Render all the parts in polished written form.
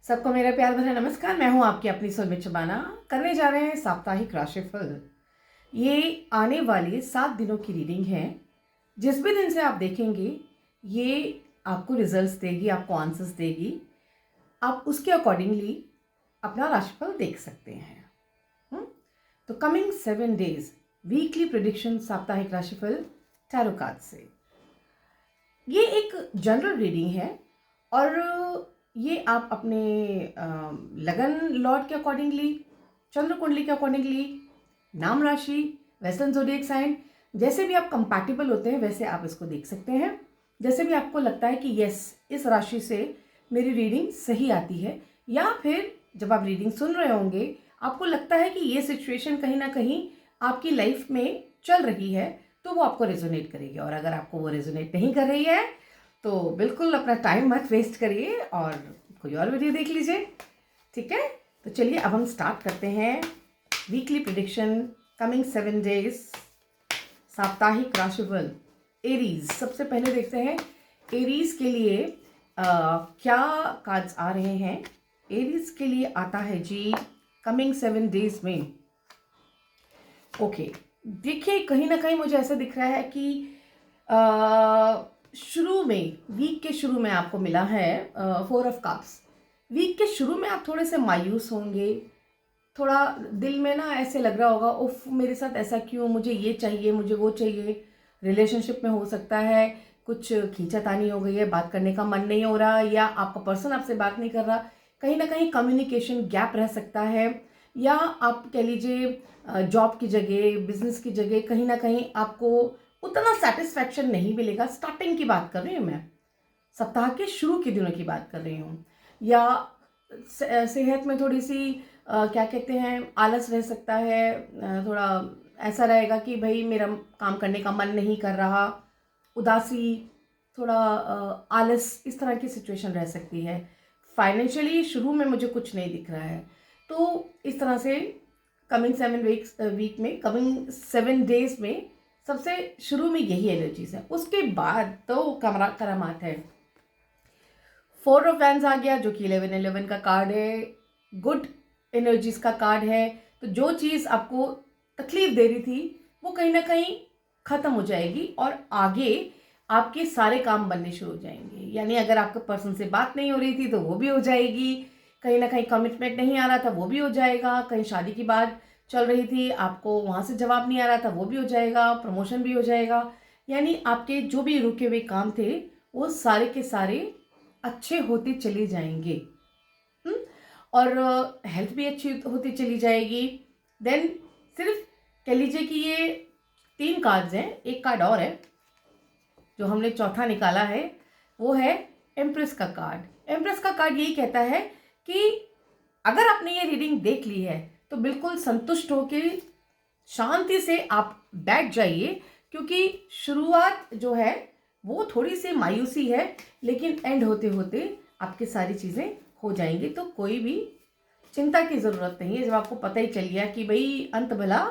सबको मेरा प्यार भरा नमस्कार। मैं हूं आपकी अपनी सुरभि चबाना। करने जा रहे हैं साप्ताहिक राशिफल। ये आने वाले 7 दिनों की रीडिंग है। जिस भी दिन से आप देखेंगे ये आपको रिजल्ट्स देगी, आपको आंसर्स देगी। आप उसके अकॉर्डिंगली अपना राशिफल देख सकते हैं। तो कमिंग 7 डेज वीकली प्रेडिक्शन साप्ताहिक राशिफल टैरो कार्ड से। ये एक जनरल रीडिंग है और ये आप अपने लगन लॉर्ड के अकॉर्डिंगली, चंद्र कुंडली के अकॉर्डिंगली, नाम राशि, वेस्टर्न ज़ोडिएक साइन, जैसे भी आप कंपैटिबल होते हैं वैसे आप इसको देख सकते हैं। जैसे भी आपको लगता है कि यस इस राशि से मेरी रीडिंग सही आती है, या फिर जब आप रीडिंग सुन रहे होंगे आपको लगता है कि ये सिचुएशन कहीं ना कहीं आपकी लाइफ में चल रही है, तो वो आपको रेजोनेट करेगी। और अगर आपको वो रेजोनेट नहीं कर रही है तो बिल्कुल अपना टाइम मत वेस्ट करिए और कोई और वीडियो देख लीजिए। ठीक है, तो चलिए अब हम स्टार्ट करते हैं वीकली प्रेडिक्शन कमिंग 7 डेज साप्ताहिक राशिफल एरीज। सबसे पहले देखते हैं एरीज के लिए क्या कार्ड्स आ रहे हैं। एरीज के लिए आता है जी कमिंग 7 डेज में। ओके, देखिए कहीं ना कहीं मुझे ऐसा दिख रहा है कि शुरू में, वीक के शुरू में आपको मिला है 4 ऑफ कप्स। वीक के शुरू में आप थोड़े से मायूस होंगे, थोड़ा दिल में ना ऐसे लग रहा होगा उफ मेरे साथ ऐसा क्यों, मुझे ये चाहिए, मुझे वो चाहिए। रिलेशनशिप में हो सकता है कुछ खींचातानी हो गई है, बात करने का मन नहीं हो रहा, या आपका पर्सन आपसे बात नहीं कर रहा। कहीं ना कहीं कम्युनिकेशन गैप रह सकता है, या आप कह लीजिए जॉब की जगह, बिजनेस की जगह कहीं ना कहीं आपको उतना सेटिस्फैक्शन नहीं मिलेगा। स्टार्टिंग की बात कर रही हूँ मैं, सप्ताह के शुरू के दिनों की बात कर रही हूँ। या सेहत में थोड़ी सी क्या कहते हैं आलस रह सकता है। थोड़ा ऐसा रहेगा कि भाई मेरा काम करने का मन नहीं कर रहा, उदासी, थोड़ा आलस, इस तरह की सिचुएशन रह सकती है। फाइनेंशियली शुरू में मुझे कुछ नहीं दिख रहा है, तो इस तरह से कमिंग 7 वीक में, कमिंग 7 डेज में सबसे शुरू में यही एनर्जीज है। उसके बाद तो करामात है। 4 ऑफ वैंड्स आ गया जो कि 11-11 का कार्ड है, गुड एनर्जीज का कार्ड है। तो जो चीज़ आपको तकलीफ दे रही थी वो कहीं ना कहीं ख़त्म हो जाएगी और आगे आपके सारे काम बनने शुरू हो जाएंगे। यानी अगर आपके पर्सन से बात नहीं हो रही थी तो वो भी हो जाएगी, कहीं ना कहीं कमिटमेंट नहीं आ रहा था वो भी हो जाएगा, कहीं शादी की बात चल रही थी आपको वहाँ से जवाब नहीं आ रहा था वो भी हो जाएगा, प्रमोशन भी हो जाएगा। यानी आपके जो भी रुके हुए काम थे वो सारे के सारे अच्छे होते चले जाएंगे। और हेल्थ भी अच्छी होती चली जाएगी। देन सिर्फ कह लीजिए कि ये 3 कार्ड्स हैं, एक कार्ड और है जो हमने चौथा निकाला है, वो है एम्प्रेस का कार्ड। एम्प्रेस का कार्ड यही कहता है कि अगर आपने ये रीडिंग देख ली है तो बिल्कुल संतुष्ट होकर शांति से आप बैठ जाइए, क्योंकि शुरुआत जो है वो थोड़ी सी मायूसी है, लेकिन एंड होते होते आपकी सारी चीज़ें हो जाएंगी। तो कोई भी चिंता की ज़रूरत नहीं है जब आपको पता ही चल गया कि भाई अंत भला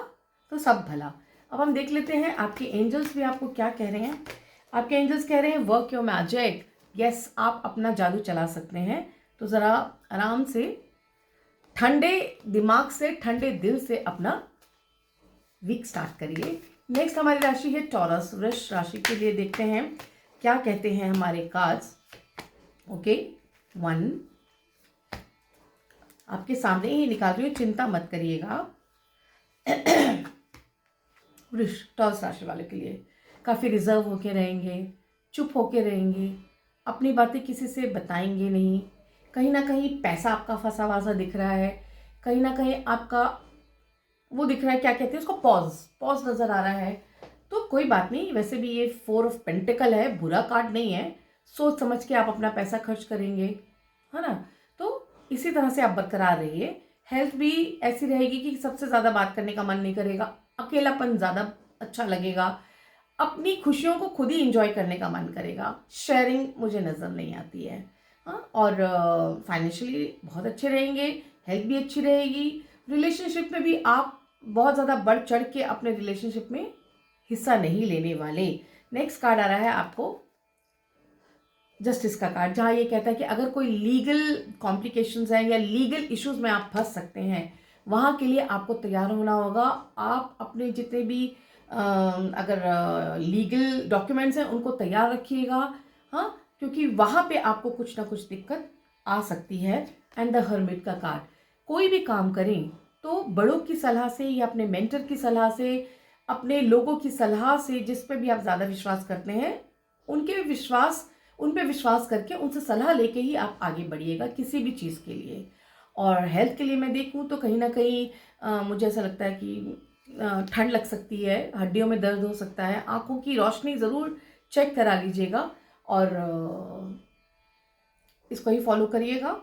तो सब भला। अब हम देख लेते हैं आपके एंजल्स भी आपको क्या कह रहे हैं। आपके एंजल्स कह रहे हैं वर्क योर मैजिक। यस, आप अपना जादू चला सकते हैं। तो ज़रा आराम से, ठंडे दिमाग से, ठंडे दिल से अपना वीक स्टार्ट करिए। नेक्स्ट हमारी राशि है टॉरस। वृष राशि के लिए देखते हैं क्या कहते हैं हमारे कार्ड्स। ओके, 1 आपके सामने ही निकाल रही हूँ, चिंता मत करिएगा। वृष टॉरस राशि वाले के लिए काफ़ी रिजर्व होके रहेंगे, चुप होके रहेंगे, अपनी बातें किसी से बताएंगे नहीं। कहीं ना कहीं पैसा आपका फंसा हुआ दिख रहा है, कहीं ना कहीं आपका वो दिख रहा है, क्या कहते हैं उसको, पॉज नज़र आ रहा है। तो कोई बात नहीं, वैसे भी ये 4 ऑफ पेंटिकल है, बुरा कार्ड नहीं है। सोच समझ के आप अपना पैसा खर्च करेंगे, है ना। तो इसी तरह से आप बरकरार रहिए। हेल्थ भी ऐसी रहेगी कि सबसे ज़्यादा बात करने का मन नहीं करेगा, अकेलापन ज़्यादा अच्छा लगेगा, अपनी खुशियों को खुद ही इंजॉय करने का मन करेगा। शेयरिंग मुझे नज़र नहीं आती है। हाँ, और फाइनेंशियली बहुत अच्छे रहेंगे, हेल्थ भी अच्छी रहेगी। रिलेशनशिप में भी आप बहुत ज़्यादा बढ़ चढ़ के अपने रिलेशनशिप में हिस्सा नहीं लेने वाले। नेक्स्ट कार्ड आ रहा है आपको जस्टिस का कार्ड, जहाँ ये कहता है कि अगर कोई लीगल कॉम्प्लिकेशंस हैं या लीगल इश्यूज में आप फंस सकते हैं, वहाँ के लिए आपको तैयार होना होगा। आप अपने जितने भी अगर लीगल डॉक्यूमेंट्स हैं उनको तैयार रखिएगा, हाँ, क्योंकि वहाँ पे आपको कुछ ना कुछ दिक्कत आ सकती है। एंड द हर्मिट का कार्ड, कोई भी काम करें तो बड़ों की सलाह से या अपने मेंटर की सलाह से, अपने लोगों की सलाह से, जिस पे भी आप ज़्यादा विश्वास करते हैं उन पे विश्वास करके उनसे सलाह लेके ही आप आगे बढ़िएगा किसी भी चीज़ के लिए। और हेल्थ के लिए मैं देखूं तो कहीं ना कहीं मुझे ऐसा लगता है कि ठंड लग सकती है, हड्डियों में दर्द हो सकता है, आंखों की रोशनी ज़रूर चेक करा लीजिएगा और इसको ही फॉलो करिएगा।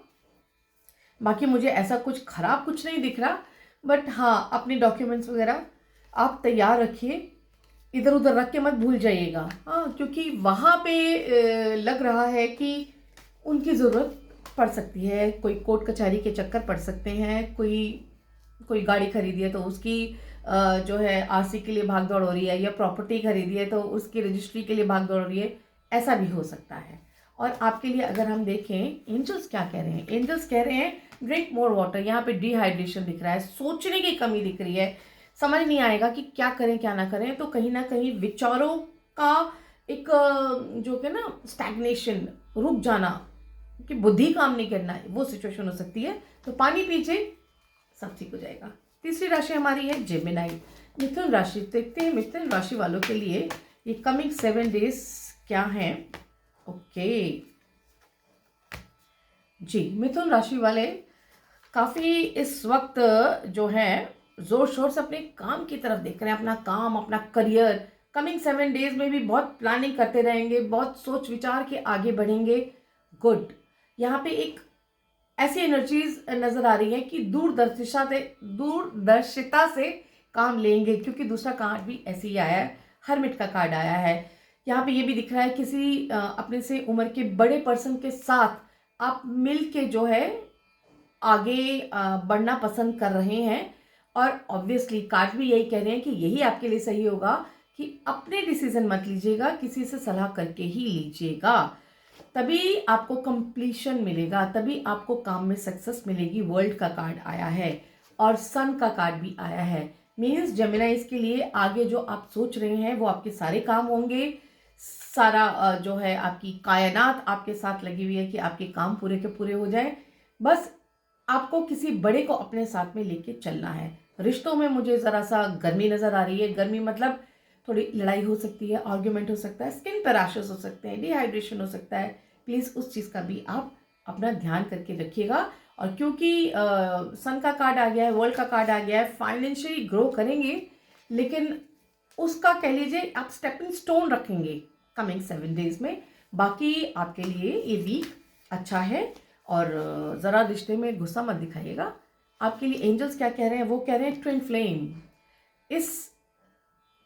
बाकी मुझे ऐसा कुछ खराब कुछ नहीं दिख रहा, बट हाँ, अपने डॉक्यूमेंट्स वगैरह आप तैयार रखिए, इधर उधर रख के मत भूल जाइएगा, हाँ, क्योंकि वहाँ पे लग रहा है कि उनकी ज़रूरत पड़ सकती है। कोई कोर्ट कचहरी के चक्कर पड़ सकते हैं, कोई कोई गाड़ी खरीदी है तो उसकी जो है आरसी के लिए भाग दौड़ हो रही है, या प्रॉपर्टी खरीदी है तो उसकी रजिस्ट्री के लिए भाग दौड़ हो रही है, ऐसा भी हो सकता है। और आपके लिए अगर हम देखें एंजल्स क्या कह रहे हैं, एंजल्स कह रहे हैं ड्रिंक मोर वाटर। यहाँ पे डिहाइड्रेशन दिख रहा है, सोचने की कमी दिख रही है, समझ नहीं आएगा कि क्या करें क्या ना करें, तो कहीं ना कहीं विचारों का एक जो कि ना स्टैग्नेशन, रुक जाना, कि बुद्धि काम नहीं करना है, वो सिचुएशन हो सकती है। तो पानी पीजिए, सब ठीक हो जाएगा। तीसरी राशि हमारी है जेमिनाई, मिथुन राशि। देखते हैं मिथुन राशि वालों के लिए ये कमिंग 7 डेज क्या है। ओके जी, मिथुन राशि वाले काफ़ी इस वक्त जो है जोर शोर से अपने काम की तरफ देख रहे हैं, अपना काम, अपना करियर। कमिंग 7 डेज में भी बहुत प्लानिंग करते रहेंगे, बहुत सोच विचार के आगे बढ़ेंगे। गुड, यहाँ पे एक ऐसी एनर्जीज नजर आ रही है कि दूरदर्शिता से काम लेंगे, क्योंकि दूसरा कार्ड भी ऐसे ही आया है, हरमिट का कार्ड आया है। यहाँ पे ये भी दिख रहा है किसी अपने से उम्र के बड़े पर्सन के साथ आप मिल के जो है आगे बढ़ना पसंद कर रहे हैं। और ऑब्वियसली कार्ड भी यही कह रहे हैं कि यही आपके लिए सही होगा कि अपने डिसीजन मत लीजिएगा, किसी से सलाह करके ही लीजिएगा, तभी आपको कंप्लीशन मिलेगा, तभी आपको काम में सक्सेस मिलेगी। वर्ल्ड का कार्ड आया है और सन का कार्ड भी आया है। मीन्स जेमिनाइज के लिए आगे जो आप सोच रहे हैं वो आपके सारे काम होंगे। सारा जो है आपकी कायनात आपके साथ लगी हुई है कि आपके काम पूरे के पूरे हो जाए। बस आपको किसी बड़े को अपने साथ में लेके चलना है। रिश्तों में मुझे ज़रा सा गर्मी नज़र आ रही है। गर्मी मतलब थोड़ी लड़ाई हो सकती है, आर्ग्यूमेंट हो सकता है, स्किन पर रैशेस हो सकते हैं, डिहाइड्रेशन हो सकता है। प्लीज़ उस चीज़ का भी आप अपना ध्यान करके रखिएगा। और क्योंकि सन का कार्ड आ गया है, वर्ल्ड का कार्ड आ गया है, फाइनेंशियली ग्रो करेंगे, लेकिन उसका कह लीजिए आप स्टेपिंग स्टोन रखेंगे कमिंग 7 डेज में। बाकी आपके लिए ये वीक अच्छा है और ज़रा रिश्ते में गुस्सा मत दिखाइएगा। आपके लिए एंजल्स क्या कह रहे हैं, वो कह रहे हैं ट्विन फ्लेम। इस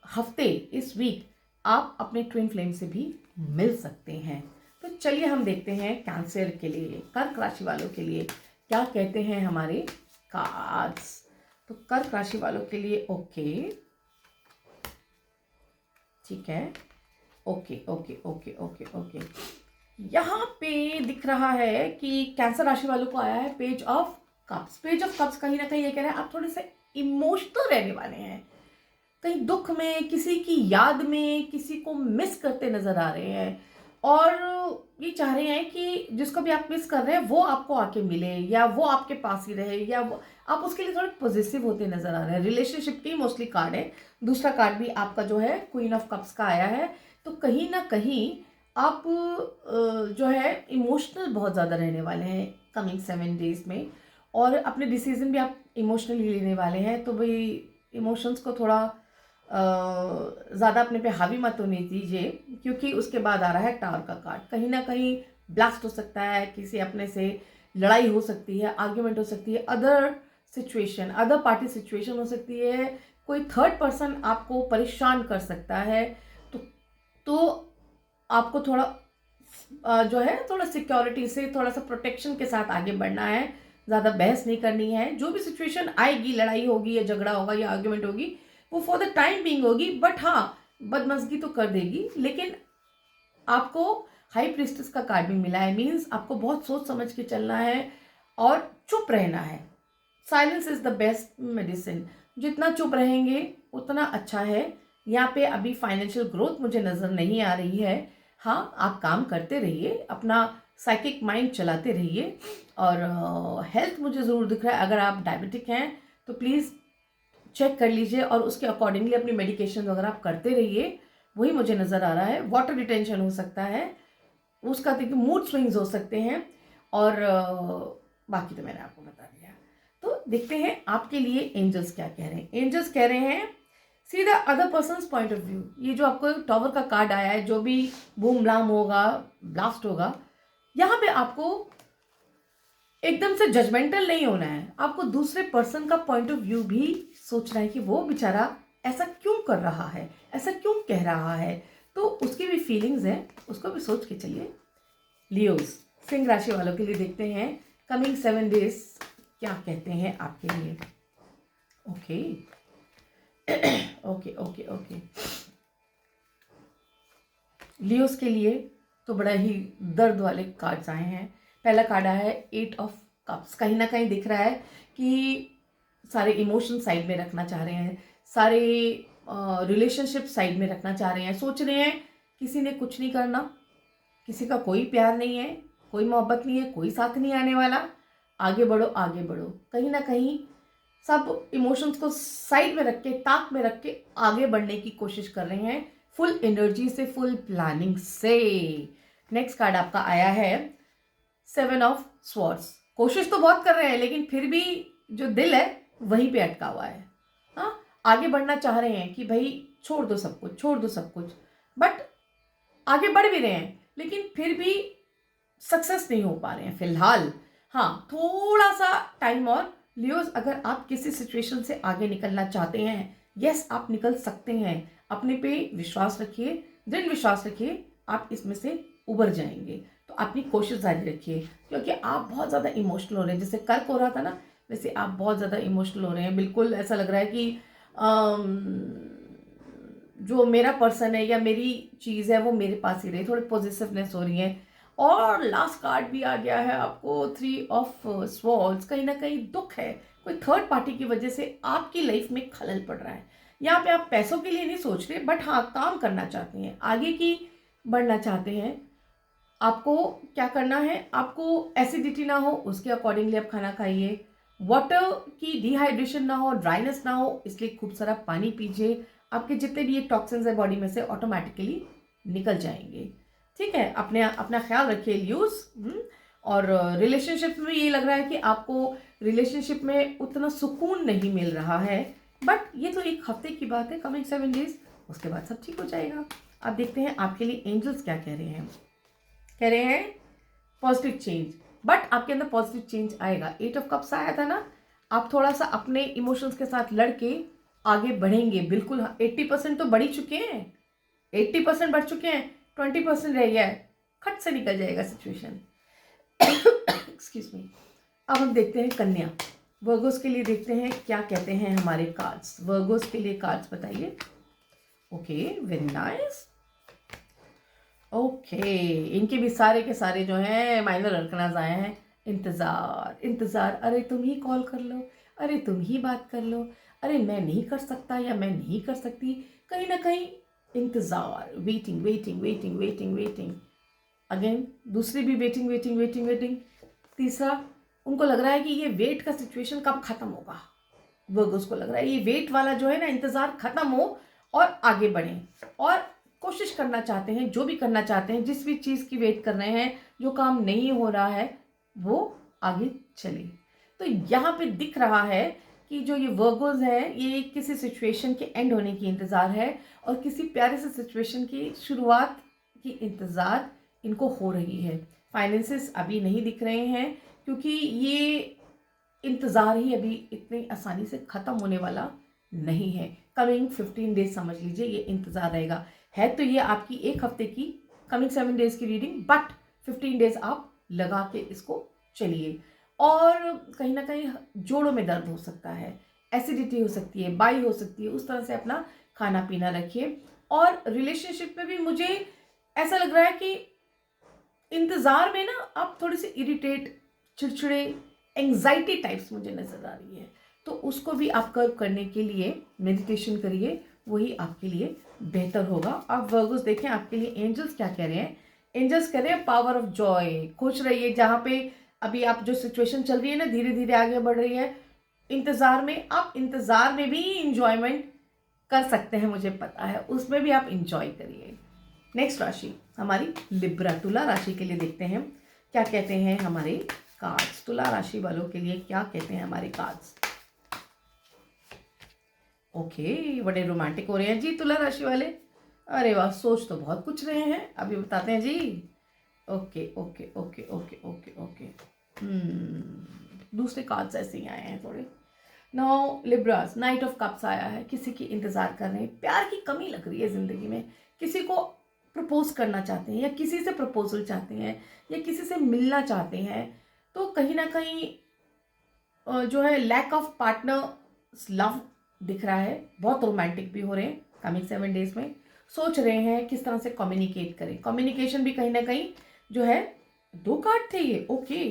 हफ्ते, इस वीक आप अपने ट्विन फ्लेम से भी मिल सकते हैं। तो चलिए हम देखते हैं कैंसर के लिए, कर्क राशि वालों के लिए क्या कहते हैं हमारे कार्ड्स। तो कर्क राशि वालों के लिए ओके, ठीक है, okay okay okay okay okay. यहाँ पे दिख रहा है कि कैंसर राशि वालों को आया है page of cups. Page of cups कहीं ना कहीं ये कह रहा है आप थोड़े से इमोशनल रहने वाले हैं, कहीं दुख में, किसी की याद में, किसी को मिस करते नजर आ रहे हैं, और ये चाह रहे हैं कि जिसको भी आप मिस कर रहे हैं वो आपको आके मिले, या वो आपके पास ही रहे, या वो आप उसके लिए थोड़े पॉजिटिव होते नजर आ रहे हैं। रिलेशनशिप की मोस्टली कार्ड है। दूसरा कार्ड भी आपका जो है क्वीन ऑफ कप्स का आया है। तो कहीं ना कहीं आप जो है इमोशनल बहुत ज़्यादा रहने वाले हैं कमिंग 7 डेज में, और अपने डिसीजन भी आप इमोशनली लेने वाले हैं। तो भाई इमोशंस को थोड़ा ज़्यादा अपने पे हावी मत होने दीजिए, क्योंकि उसके बाद आ रहा है टावर का कार्ड। कहीं ना कहीं ब्लास्ट हो सकता है, किसी अपने से लड़ाई हो सकती है, आर्ग्यूमेंट हो सकती है, other situation, other party situation हो सकती है, कोई थर्ड पर्सन आपको परेशान कर सकता है। तो आपको थोड़ा जो है थोड़ा सिक्योरिटी से, थोड़ा सा प्रोटेक्शन के साथ आगे बढ़ना है, ज़्यादा बहस नहीं करनी है। जो भी सिचुएशन आएगी, लड़ाई होगी या झगड़ा होगा या आर्ग्यूमेंट होगी, वो फॉर द टाइम बीइंग होगी, बट हाँ बदमज़गी तो कर देगी, लेकिन आपको हाई प्रीस्टेस का कार्ड भी मिला है, मीन्स आपको बहुत सोच समझ के चलना है और चुप रहना है। Silence is the best medicine, जितना चुप रहेंगे उतना अच्छा है। यहाँ पे अभी फाइनेंशियल ग्रोथ मुझे नज़र नहीं आ रही है। हाँ, आप काम करते रहिए, अपना साइकिक माइंड चलाते रहिए, और हेल्थ मुझे ज़रूर दिख रहा है। अगर आप डायबिटिक हैं तो प्लीज़ चेक कर लीजिए और उसके अकॉर्डिंगली अपनी मेडिकेशन वगैरह आप करते रहिए, वही मुझे नज़र आ रहा है। वाटर रिटेंशन हो सकता है, उसका देखिए मूड स्विंग्स हो सकते हैं, और बाकी तो मैंने आपको बता दिया। तो देखते हैं आपके लिए एंजल्स क्या कह रहे हैं। एंजल्स कह रहे हैं see the other persons point of view. ये जो आपको टॉवर का कार्ड आया है, जो भी बूम ब्लाम होगा, ब्लास्ट होगा, यहाँ पे आपको एकदम से जजमेंटल नहीं होना है। आपको दूसरे पर्सन का पॉइंट ऑफ व्यू भी सोचना है कि वो बेचारा ऐसा क्यों कर रहा है, ऐसा क्यों कह रहा है, तो उसकी भी फीलिंग्स हैं, उसको भी सोच के चलिए। लियोस, सिंह राशि वालों के लिए देखते हैं कमिंग 7 डेज क्या कहते हैं आपके लिए। Okay okay okay okay, Leos के लिए तो बड़ा ही दर्द वाले कार्ड्स आए हैं। पहला कार्ड आया है 8 ऑफ कप्स। कहीं ना कहीं दिख रहा है कि सारे इमोशन साइड में रखना चाह रहे हैं, सारे रिलेशनशिप साइड में रखना चाह रहे हैं, सोच रहे हैं किसी ने कुछ नहीं करना, किसी का कोई प्यार नहीं है, कोई मोहब्बत नहीं है, कोई साथ नहीं आने वाला, आगे बढ़ो आगे बढ़ो। कहीं ना कहीं सब इमोशंस को साइड में रख के, ताक में रख के आगे बढ़ने की कोशिश कर रहे हैं, फुल एनर्जी से, फुल प्लानिंग से। नेक्स्ट कार्ड आपका आया है 7 ऑफ स्वॉर्ड्स। कोशिश तो बहुत कर रहे हैं, लेकिन फिर भी जो दिल है वहीं पे अटका हुआ है। हाँ, आगे बढ़ना चाह रहे हैं कि भाई छोड़ दो सब कुछ, छोड़ दो सब कुछ, बट आगे बढ़ भी रहे हैं, लेकिन फिर भी सक्सेस नहीं हो पा रहे हैं फिलहाल। हाँ, थोड़ा सा टाइम और। लियोस, अगर आप किसी सिचुएशन से आगे निकलना चाहते हैं, यस आप निकल सकते हैं। अपने पे विश्वास रखिए, दृढ़ विश्वास रखिए, आप इसमें से उबर जाएंगे। तो अपनी कोशिश जारी रखिए, क्योंकि आप बहुत ज़्यादा इमोशनल हो रहे हैं। जैसे कर्क हो रहा था ना, वैसे आप बहुत ज़्यादा इमोशनल हो रहे हैं। बिल्कुल ऐसा लग रहा है कि जो मेरा पर्सन है या मेरी चीज़ है वो मेरे पास ही रही, थोड़ी पॉजिटिवनेस हो रही है। और लास्ट कार्ड भी आ गया है आपको 3 ऑफ स्वॉर्ड्स। कहीं ना कहीं दुख है, कोई थर्ड पार्टी की वजह से आपकी लाइफ में खलल पड़ रहा है। यहाँ पे आप पैसों के लिए नहीं सोच रहे, बट हाँ काम करना चाहते हैं, आगे की बढ़ना चाहते हैं। आपको क्या करना है, आपको एसिडिटी ना हो उसके अकॉर्डिंगली आप खाना खाइए, वाटर की डिहाइड्रेशन ना हो, ड्राइनेस ना हो, इसलिए खूब सारा पानी पीजिए। आपके जितने भी ये टॉक्सिन्स है बॉडी में से ऑटोमेटिकली निकल जाएंगे। ठीक है, अपने अपना ख्याल रखिए ल्यूज। और रिलेशनशिप में ये लग रहा है कि आपको रिलेशनशिप में उतना सुकून नहीं मिल रहा है, बट ये तो एक हफ्ते की बात है, कमिंग 7 डेज, उसके बाद सब ठीक हो जाएगा। अब देखते हैं आपके लिए एंजल्स क्या कह रहे हैं। कह रहे हैं पॉजिटिव चेंज, बट आपके अंदर पॉजिटिव चेंज आएगा। 8 ऑफ कप्स आया था ना, आप थोड़ा सा अपने इमोशंस के साथ लड़के आगे बढ़ेंगे। बिल्कुल 80% तो बढ़ ही चुके हैं, 80% बढ़ चुके हैं, 20% रह गया है, खट से निकल जाएगा सिचुएशन। Excuse me. अब हम देखते हैं कन्या, वर्गोस के लिए देखते हैं क्या कहते हैं हमारे कार्ड्स। वर्गोस के लिए कार्ड्स बताइए। Okay, very nice. ओके, इनके भी सारे के सारे जो हैं माइनर अरकनाज आए हैं। इंतज़ार इंतज़ार, अरे तुम ही कॉल कर लो, अरे तुम ही बात कर लो, अरे मैं नहीं कर सकता या मैं नहीं कर सकती। कहीं ना कहीं इंतज़ार, waiting waiting waiting waiting waiting, again दूसरी भी वेटिंग वेटिंग वेटिंग वेटिंग, तीसरा उनको लग रहा है कि ये वेट का सिचुएशन कब ख़त्म होगा। वर्गोस को लग रहा है ये वेट वाला जो है ना इंतज़ार ख़त्म हो और आगे बढ़ें, और कोशिश करना चाहते हैं, जो भी करना चाहते हैं, जिस भी चीज़ की वेट कर रहे हैं, जो काम नहीं हो रहा है वो आगे चले। तो यहाँ पे दिख रहा है कि जो ये वर्गोस है ये किसी सिचुएशन के एंड होने की इंतज़ार है, और किसी प्यारे से सिचुएशन की शुरुआत की इंतज़ार इनको हो रही है। फाइनेंसेस अभी नहीं दिख रहे हैं, क्योंकि ये इंतज़ार ही अभी इतनी आसानी से ख़त्म होने वाला नहीं है। कमिंग 15 डेज समझ लीजिए ये इंतज़ार रहेगा। है तो ये आपकी एक हफ्ते की कमिंग 7 डेज की रीडिंग, बट 15 डेज आप लगा के इसको चलिए। और कहीं ना कहीं जोड़ों में दर्द हो सकता है, एसिडिटी हो सकती है, बाई हो सकती है, उस तरह से अपना खाना पीना रखिए। और रिलेशनशिप में भी मुझे ऐसा लग रहा है कि इंतज़ार में ना आप थोड़े से इरिटेट, चिड़चिड़े, एंग्जाइटी टाइप्स मुझे नज़र आ रही है। तो उसको भी आप कर्व करने के लिए मेडिटेशन करिए, वही आपके लिए बेहतर होगा। आप वर्गोस देखें आपके लिए एंजल्स क्या कह रहे हैं। एंजल्स कह रहे हैं पावर ऑफ जॉय, खुश रहिए। जहाँ पे अभी आप जो सिचुएशन चल रही है ना, धीरे धीरे आगे बढ़ रही है, इंतज़ार में, आप इंतज़ार में भी इंजॉयमेंट कर सकते हैं, मुझे पता है, उसमें भी आप इंजॉय करिए। नेक्स्ट राशि हमारी लिब्रा, तुला राशि के लिए देखते हैं क्या कहते हैं हमारे कार्ड्स। तुला राशि वालों के लिए क्या कहते हैं हमारे कार्ड्स। ओके, बड़े रोमांटिक हो रहे हैं जी तुला राशि वाले। अरे वाह, सोच तो बहुत कुछ रहे हैं, अभी बताते हैं जी। Okay okay okay okay okay okay. दूसरे कार्ड्स ऐसे ही आए हैं थोड़े। Now Libras, knight of cups आया है, किसी की इंतजार कर रहे हैं, प्यार की कमी लग रही है जिंदगी में, किसी को प्रपोज करना चाहते हैं या किसी से प्रपोजल चाहते हैं या किसी से मिलना चाहते हैं। तो कहीं ना कहीं जो है लैक ऑफ पार्टनर लव दिख रहा है, बहुत रोमांटिक भी हो रहे हैं कमिंग 7 डेज में। सोच रहे हैं किस तरह से कम्युनिकेट करें, कम्युनिकेशन भी कहीं ना कहीं जो है, 2 कार्ड थे ये, ओके,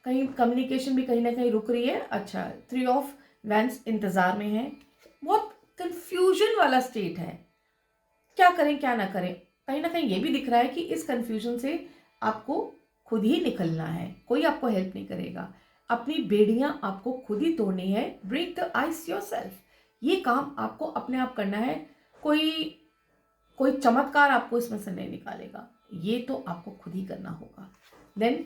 कहीं कम्युनिकेशन भी कहीं ना कहीं रुक रही है। अच्छा, 3 ऑफ वैंस इंतजार में है, बहुत कंफ्यूजन वाला स्टेट है, क्या करें क्या ना करें। कहीं ना कहीं ये भी दिख रहा है कि इस कंफ्यूजन से आपको खुद ही निकलना है, कोई आपको हेल्प नहीं करेगा, अपनी बेड़ियां आपको खुद ही तोड़नी है। ब्रेक द आइस योरसेल्फ, ये काम आपको अपने आप करना है, कोई कोई चमत्कार आपको इसमें से नहीं निकालेगा, ये तो आपको खुद ही करना होगा। देन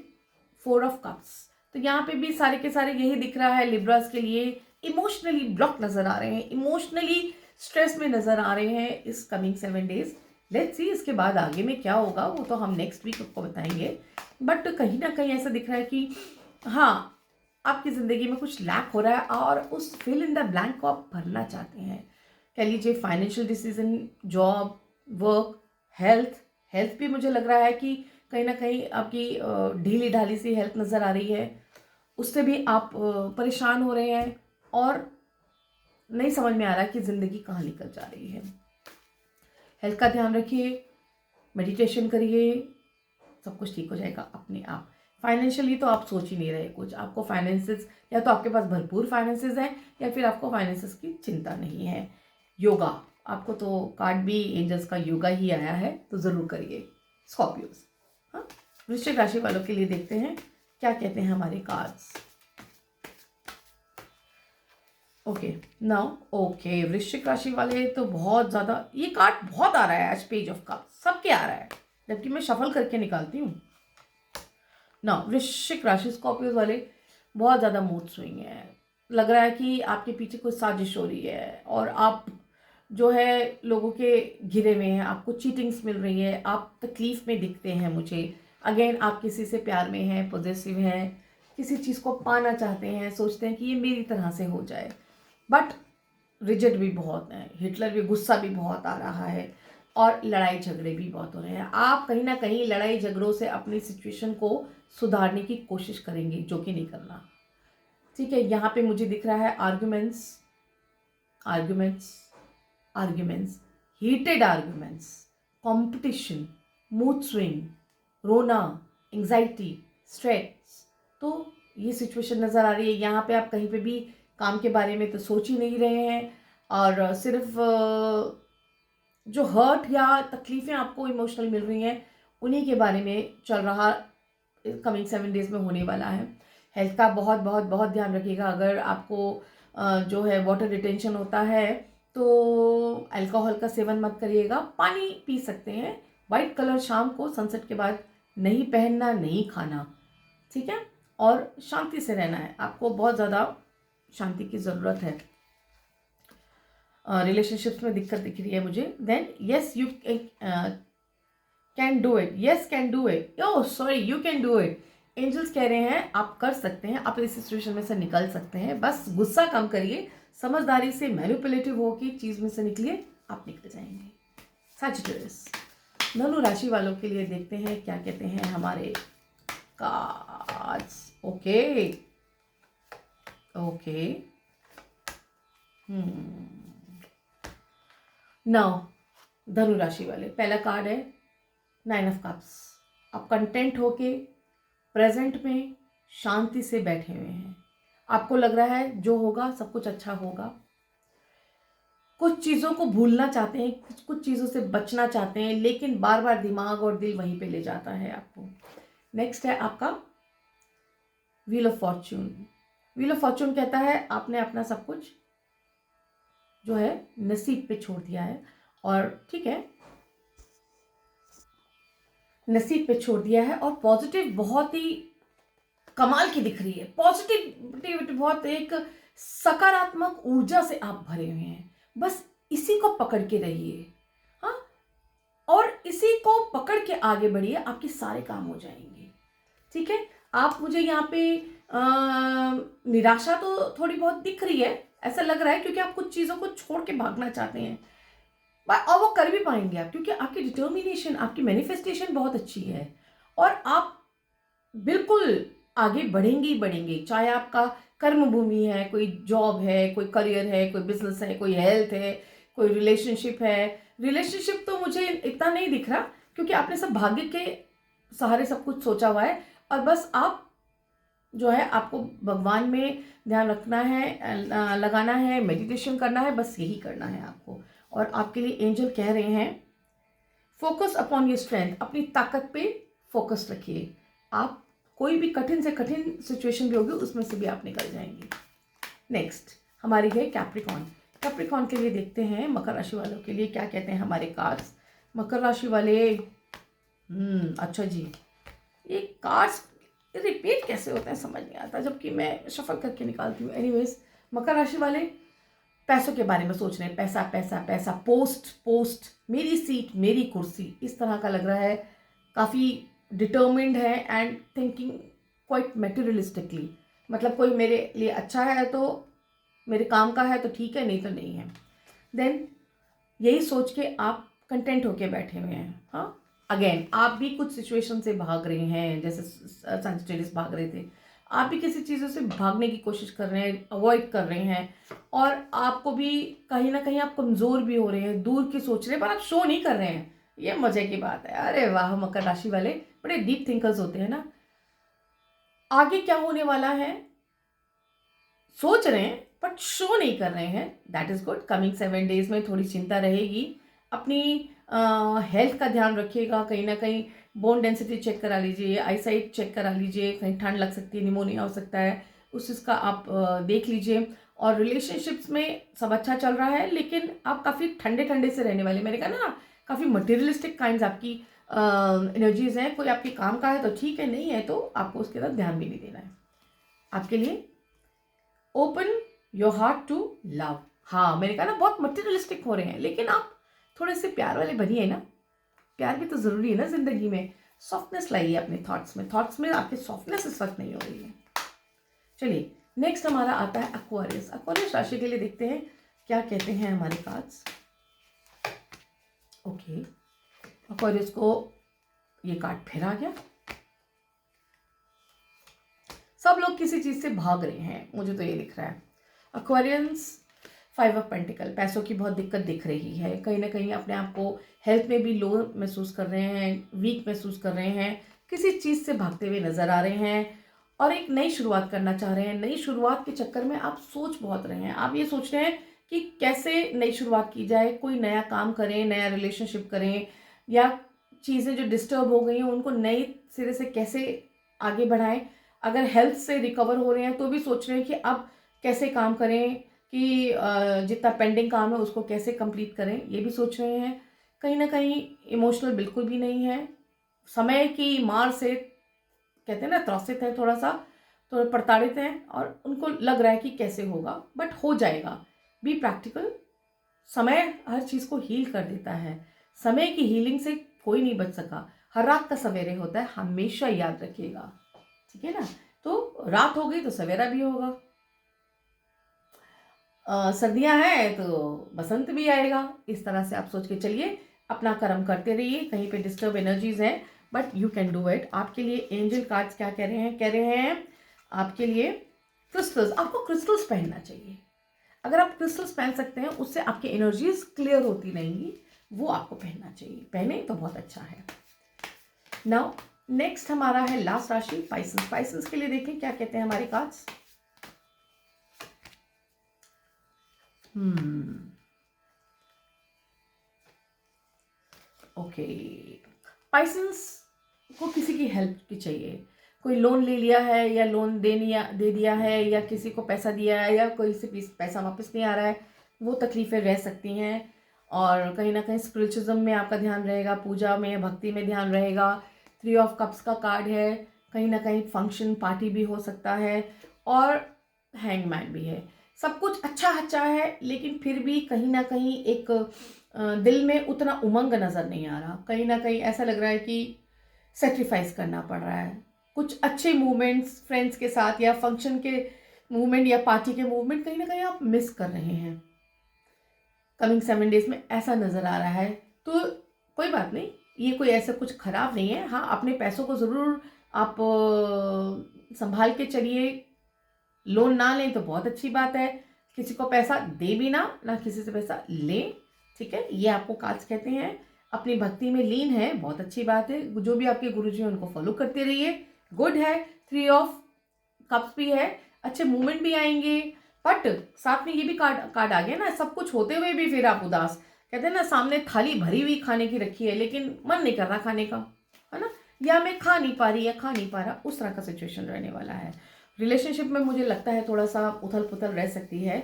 4 ऑफ कप्स, तो यहाँ पे भी सारे के सारे यही दिख रहा है लिब्रास के लिए, इमोशनली ब्लॉक नजर आ रहे हैं, इमोशनली स्ट्रेस में नजर आ रहे हैं इस कमिंग 7 डेज। लेट्स सी इसके बाद आगे में क्या होगा, वो तो हम नेक्स्ट वीक आपको बताएंगे। बट कहीं ना कहीं ऐसा दिख रहा है कि हाँ, आपकी ज़िंदगी में कुछ लैक हो रहा है और उस फिल इन द ब्लैंक को आप भरना चाहते हैं। कह लीजिए financial decision, job, work, health. Health भी मुझे लग रहा है कि कहीं ना कहीं आपकी ढीली ढाली सी हेल्थ नज़र आ रही है, उससे भी आप परेशान हो रहे हैं और नहीं समझ में आ रहा कि ज़िंदगी कहाँ लेकर जा रही है। हेल्थ का ध्यान रखिए, मेडिटेशन करिए, सब कुछ ठीक हो जाएगा अपने आप। फाइनेंशियली तो आप सोच ही नहीं रहे कुछ, आपको फाइनेंसेस, या तो आपके पास भरपूर फाइनेंसेस हैं या फिर आपको फाइनेंसेस की चिंता नहीं है। योगा, आपको तो कार्ड भी एंजल्स का योगा ही आया है, तो ज़रूर करिए। स्कॉर्पियोस, हाँ, वृश्चिक राशि वालों के लिए देखते हैं क्या कहते हैं हमारे कार्ड्स। ओके, नाउ ओके, वृश्चिक राशि वाले तो बहुत ज़्यादा, ये कार्ड बहुत आ रहा है आज, पेज ऑफ कप्स सबके आ रहा है, जबकि मैं शफल करके निकालती हूँ ना। वृश्चिक राशि स्कॉर्पियो वाले बहुत ज़्यादा मूड स्विंग है, लग रहा है कि आपके पीछे कोई साजिश हो रही है और आप जो है लोगों के घिरे में हैं, आपको चीटिंग्स मिल रही है, आप तकलीफ में दिखते हैं मुझे। अगेन आप किसी से प्यार में हैं, पॉजिटिव हैं, किसी चीज़ को पाना चाहते हैं, सोचते हैं कि ये मेरी तरह से हो जाए, बट रिजिड भी बहुत है, हिटलर भी, गुस्सा भी बहुत आ रहा है और लड़ाई झगड़े भी बहुत हो रहे हैं। आप कहीं ना कहीं लड़ाई झगड़ों से अपनी सिचुएशन को सुधारने की कोशिश करेंगे, जो कि नहीं करना, ठीक है। यहाँ पे मुझे दिख रहा है arguments, arguments, arguments, heated arguments, competition, mood swing, रोना, एंजाइटी, स्ट्रेस। तो ये सिचुएशन नज़र आ रही है। यहाँ पे आप कहीं पे भी काम के बारे में तो सोच ही नहीं रहे हैं और सिर्फ जो हर्ट या तकलीफ़ें आपको इमोशनल मिल रही हैं उन्हीं के बारे में चल रहा, कमिंग 7 डेज में होने वाला है। हेल्थ का बहुत बहुत बहुत ध्यान रखिएगा। अगर आपको जो है वाटर रिटेंशन होता है तो अल्कोहल का सेवन मत करिएगा, पानी पी सकते हैं। वाइट कलर शाम को सनसेट के बाद नहीं पहनना, नहीं खाना, ठीक है। और शांति से रहना है, आपको बहुत ज़्यादा शांति की ज़रूरत है। रिलेशनशिप्स में दिक्कत दिख रही है मुझे। Then yes you can do it, yes can do it, oh sorry, you can do it. Angels कह रहे हैं आप कर सकते हैं, आप इस सिचुएशन में से निकल सकते हैं, बस गुस्सा कम करिए, समझदारी से मैनिपुलेटिव होकर चीज़ में से निकलिए, आप निकल जाएंगे। सैजिटेरियस, धनु राशि वालों के लिए देखते हैं क्या कहते हैं हमारे कार्ड्स। ओके ओके, नाउ धनु राशि वाले, पहला कार्ड है 9 ऑफ कप्स, आप कंटेंट होके प्रेजेंट में शांति से बैठे हुए हैं। आपको लग रहा है जो होगा सब कुछ अच्छा होगा। कुछ चीज़ों को भूलना चाहते हैं, कुछ चीज़ों से बचना चाहते हैं, लेकिन बार बार दिमाग और दिल वहीं पे ले जाता है आपको। नेक्स्ट है आपका wheel of Fortune. Wheel of Fortune कहता है आपने अपना सब कुछ जो है नसीब पे छोड़ दिया है, और ठीक है, नसीब पे छोड़ दिया है, और पॉजिटिव बहुत ही कमाल की दिख रही है। पॉजिटिविटी बहुत, एक सकारात्मक ऊर्जा से आप भरे हुए हैं। बस इसी को पकड़ के रहिए, हाँ, और इसी को पकड़ के आगे बढ़िए, आपके सारे काम हो जाएंगे। ठीक है, आप मुझे यहाँ पे निराशा तो थोड़ी बहुत दिख रही है, ऐसा लग रहा है, क्योंकि आप कुछ चीज़ों को छोड़ के भागना चाहते हैं, और वो कर भी पाएंगे आप, क्योंकि आपकी डिटर्मिनेशन, आपकी मैनिफेस्टेशन बहुत अच्छी है, और आप बिल्कुल आगे बढ़ेंगे ही बढ़ेंगे। चाहे आपका कर्म भूमि है, कोई जॉब है, कोई करियर है, कोई बिजनेस है, कोई हेल्थ है, कोई रिलेशनशिप है। रिलेशनशिप तो मुझे इतना नहीं दिख रहा, क्योंकि आपने सब भाग्य के सहारे सब कुछ सोचा हुआ है, और बस आप जो है आपको भगवान में ध्यान रखना है, लगाना है, मेडिटेशन करना है, बस यही करना है आपको। और आपके लिए एंजल कह रहे हैं फोकस अपॉन योर स्ट्रेंथ, अपनी ताकत पे फोकस रखिए। आप कोई भी कठिन से कठिन सिचुएशन भी होगी उसमें से भी आप निकल जाएंगे। नेक्स्ट हमारी है कैप्रिकॉन। कैप्रिकॉन के लिए देखते हैं मकर राशि वालों के लिए क्या कहते हैं हमारे कार्ड्स। मकर राशि वाले, अच्छा जी, ये कार्ड्स रिपीट कैसे होते हैं समझ नहीं आता, जबकि मैं शफल करके निकालती हूँ। एनीवेज, मकर राशि वाले पैसों के बारे में सोच रहे हैं, पैसा पैसा पैसा, पोस्ट पोस्ट, मेरी सीट मेरी कुर्सी, इस तरह का लग रहा है। काफ़ी डिटर्मिन्ड है एंड थिंकिंग क्वाइट मेटेरियलिस्टिकली, मतलब कोई मेरे लिए अच्छा है तो मेरे काम का है तो ठीक है, नहीं तो नहीं है। देन यही सोच के आप कंटेंट होके बैठे हुए हैं। हाँ, अगेन आप भी कुछ सिचुएशन से भाग रहे हैं, जैसे सेंजिटेरियस भाग रहे थे, आप भी किसी चीज़ों से भागने की कोशिश कर रहे हैं, अवॉइड कर रहे हैं, और आपको भी कहीं ना कहीं आप कमज़ोर भी हो रहे हैं, दूर की सोच रहे हैं, पर आप शो नहीं कर रहे हैं। ये मजे की बात है। अरे वाह, मकर राशि वाले बड़े डीप थिंकर्स होते हैं ना। आगे क्या होने वाला है सोच रहे हैं बट शो नहीं कर रहे हैं, that is good. Coming 7 days में थोड़ी चिंता रहेगी। अपनी हेल्थ का ध्यान रखिएगा, कहीं ना कहीं बोन डेंसिटी चेक करा लीजिए, आईसाइट चेक करा लीजिए, कहीं ठंड लग सकती है, निमोनिया हो सकता है, उस चीज़ का आप देख लीजिए। और रिलेशनशिप्स में सब अच्छा चल रहा है, लेकिन आप काफ़ी ठंडे ठंडे से रहने वाले, मैंने कहा ना, काफ़ी मटेरियलिस्टिक काइंड आपकी एनर्जीज हैं। कोई आपके काम का है तो ठीक है, नहीं है तो आपको उसके तरफ ध्यान भी नहीं देना है। आपके लिए open your heart to love. हाँ, मैंने कहा ना बहुत मटेरियलिस्टिक हो रहे हैं, लेकिन आप थोड़े से प्यार वाले बनिए ना, प्यार भी तो ज़रूरी है ना ज़िंदगी में। सॉफ्टनेस लाइए अपने थॉट्स में आपकी सॉफ्टनेस इस वक्त नहीं हो रही है। चलिए नेक्स्ट हमारा आता है एक्वेरियस। एक्वेरियस राशि के लिए देखते हैं क्या कहते हैं हमारे कार्ड्स। ओके, एक्वेरियस को ये कार्ड फिर आ गया। सब लोग किसी चीज़ से भाग रहे हैं, मुझे तो ये दिख रहा है। एक्वेरियंस 5 ऑफ पेंटिकल, पैसों की बहुत दिक्कत दिख रही है, कहीं ना कहीं अपने आप को हेल्थ में भी लो महसूस कर रहे हैं, वीक महसूस कर रहे हैं, किसी चीज़ से भागते हुए नजर आ रहे हैं, और एक नई शुरुआत करना चाह रहे हैं। नई शुरुआत के चक्कर में आप सोच बहुत रहे हैं, आप ये सोच रहे हैं कि कैसे नई शुरुआत की जाए, कोई नया काम करें, नया रिलेशनशिप करें, या चीज़ें जो डिस्टर्ब हो गई हैं उनको नए सिरे से कैसे आगे बढ़ाएं। अगर हेल्थ से रिकवर हो रहे हैं तो भी सोच रहे हैं कि अब कैसे काम करें, कि जितना पेंडिंग काम है उसको कैसे कंप्लीट करें, ये भी सोच रहे हैं। कहीं ना कहीं इमोशनल बिल्कुल भी नहीं है, समय की मार से कहते हैं ना त्रसित है, थोड़ा सा थोड़ा प्रताड़ित हैं, और उनको लग रहा है कि कैसे होगा, बट हो जाएगा। बी प्रैक्टिकल, समय हर चीज़ को हील कर देता है, समय की हीलिंग से कोई नहीं बच सका। हर रात का सवेरे होता है, हमेशा याद रखिएगा, ठीक है ना। तो रात हो गई तो सवेरा भी होगा, सर्दियां हैं तो बसंत भी आएगा। इस तरह से आप सोच के चलिए, अपना कर्म करते रहिए। कहीं पे डिस्टर्ब एनर्जीज हैं but you can do it. आपके लिए एंजल कार्ड्स क्या कह रहे हैं आपके लिए क्रिस्टल्स, आपको क्रिस्टल्स पहनना चाहिए। अगर आप क्रिस्टल्स पहन सकते हैं, उससे आपकी एनर्जीज क्लियर होती रहेंगी, वो आपको पहनना चाहिए। पहने तो बहुत अच्छा है। नाउ नेक्स्ट हमारा है लास्ट राशि पाइसेंस। पाइसेंस के लिए देखें क्या कहते हैं हमारे कार्ड्स। ओके, पाइसेंस को किसी की हेल्प की चाहिए। कोई लोन ले लिया है या लोन दे दिया है, या किसी को पैसा दिया है या कोई से पैसा वापस नहीं आ रहा है, वो तकलीफ़ें रह सकती हैं। और कहीं ना कहीं स्पिरिचुअलिज्म में आपका ध्यान रहेगा, पूजा में, भक्ति में ध्यान रहेगा। 3 ऑफ कप्स का कार्ड है, कहीं ना कहीं फंक्शन पार्टी भी हो सकता है, और हैंगमैन भी है। सब कुछ अच्छा अच्छा है, लेकिन फिर भी कहीं ना कहीं एक दिल में उतना उमंग नज़र नहीं आ रहा। कहीं ना कहीं ऐसा लग रहा है कि सेक्रीफाइस करना पड़ रहा है। कुछ अच्छे मूवमेंट्स फ्रेंड्स के साथ या फंक्शन के मूवमेंट या पार्टी के मूवमेंट कहीं ना कहीं आप मिस कर रहे हैं कमिंग 7 डेज में, ऐसा नज़र आ रहा है। तो कोई बात नहीं, ये कोई ऐसा कुछ खराब नहीं है। हाँ, अपने पैसों को ज़रूर आप संभाल के चलिए। लोन ना लें तो बहुत अच्छी बात है, किसी को पैसा दे भी ना किसी से पैसा लें, ठीक है। ये आपको कार्ड्स कहते हैं। अपनी भक्ति में लीन है, बहुत अच्छी बात है। जो भी आपके गुरुजी हैं उनको फॉलो करते रहिए, गुड है। 3 ऑफ कप्स भी है, अच्छे मूवमेंट भी आएंगे। बट साथ में ये भी कार्ड आ गया ना, सब कुछ होते हुए भी फिर आप उदास। कहते हैं ना, सामने थाली भरी हुई खाने की रखी है लेकिन मन नहीं कर रहा खाने का, है ना, या मैं खा नहीं पा रही या खा नहीं पा रहा, उस तरह का सिचुएशन रहने वाला है। रिलेशनशिप में मुझे लगता है थोड़ा सा उथल पुथल रह सकती है।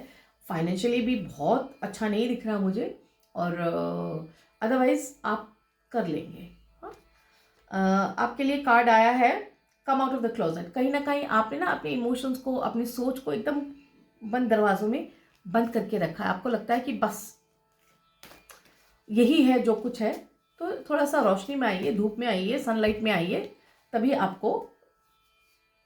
फाइनेंशियली भी बहुत अच्छा नहीं दिख रहा मुझे, और अदरवाइज आप कर लेंगे। आपके लिए कार्ड आया है come out of the closet. कहीं ना कहीं आपने ना अपने इमोशंस को, अपनी सोच को एकदम बंद दरवाजों में बंद करके रखा है। आपको लगता है कि बस यही है जो कुछ है। तो थोड़ा सा रोशनी में आइए, धूप में आइए, सनलाइट में आइए, तभी आपको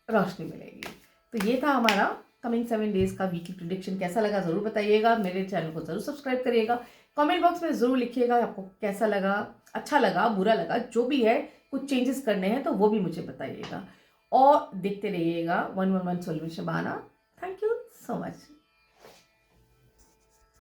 रोशनी मिलेगी। तो ये था हमारा कमिंग 7 डेज का वीकली प्रेडिक्शन। कैसा लगा ज़रूर बताइएगा। मेरे चैनल को ज़रूर सब्सक्राइब करिएगा। कमेंट बॉक्स में ज़रूर लिखिएगा आपको कैसा लगा, अच्छा लगा, बुरा लगा, जो भी है। कुछ चेंजेस करने हैं तो वो भी मुझे बताइएगा, और देखते रहिएगा 111 सॉल्यूशन बहाना। Thank you so much.